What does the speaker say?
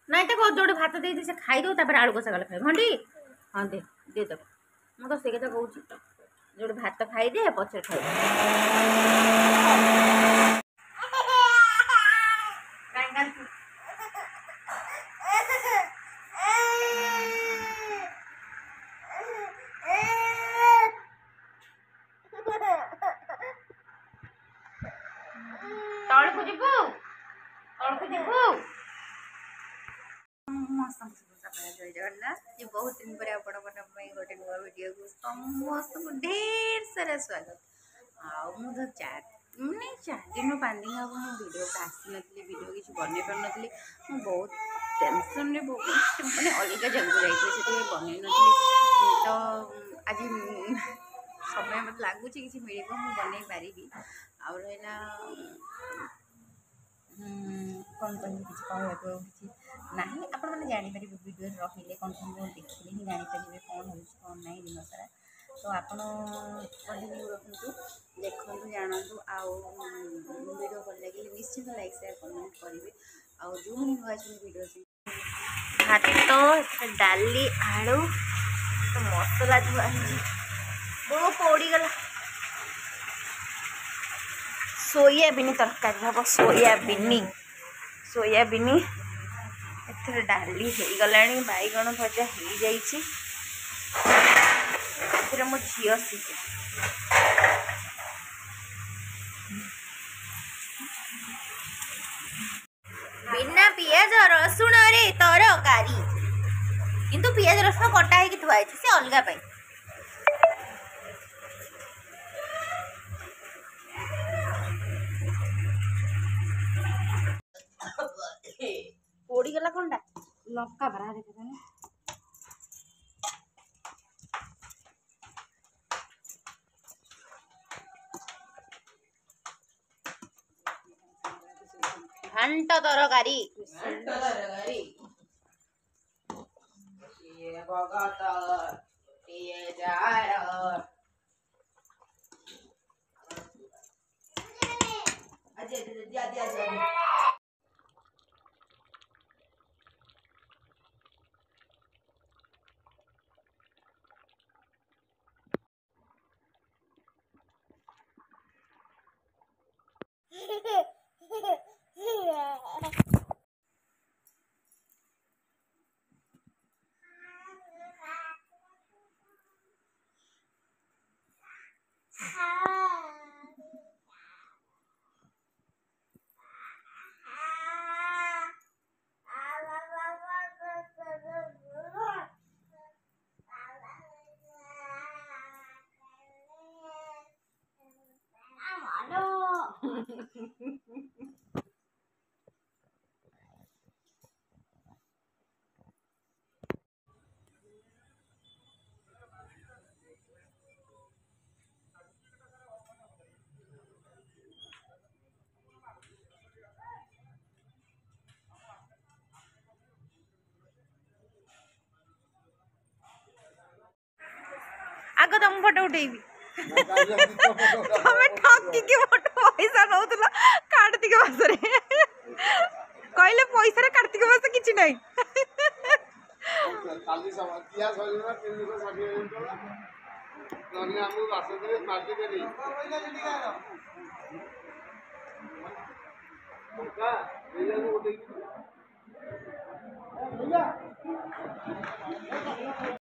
नहीं तो जोड़े भात दे से खाई दो आलू कषा गला खाई भंडी हाँ दे दे दे मुझे से कथा कहूँ जोड़े भात खाई दे पचर खाई तौल को जीवु जय जगन्नाथ ये बहुत दिन पर गोटे नुआ वीडियो को समस्त को ढेर सारा स्वागत आधे 4 दिन 5 दिन हम वीडियो को आसी नी वीडियो किसी बन पार नी बहुत टेंशन बहुत मैंने अलग जगह जाइए बन नी तो आज समय मत लगुच कि मिल बन पारि आना कौन कह किसी कहवा किसी ना आपण मैंने जापर वीडियो रही कौन कौन देखिले ही जापर कौन हो कौन ना दिन सारा तो आप कंटिन्यू रखु देखु जानू वीडियो भल लगे निश्चित लाइक शेयर कमेंट करेंगे आउ जो नुआ वीडियो भात डाली आलू तो मसला धुआ वो पड़गला सोयाबीन तरकारी हम सोयाबीन एथर डाली हो गला बैगण भजा हो जाए मो झील सीखे बिना पियाज रसुण रे तरकारी किंतु पियाज रसुण कटा है थुआई से अलग पाई पोड़गला कौनटा लंका भरा देखा घंट तरकारी आग तुम फोटो उठेबी तुम्हें ठकी फोटो पैसा नौ कार्तिक मास कहले पैसा कार्तिक मास कि ना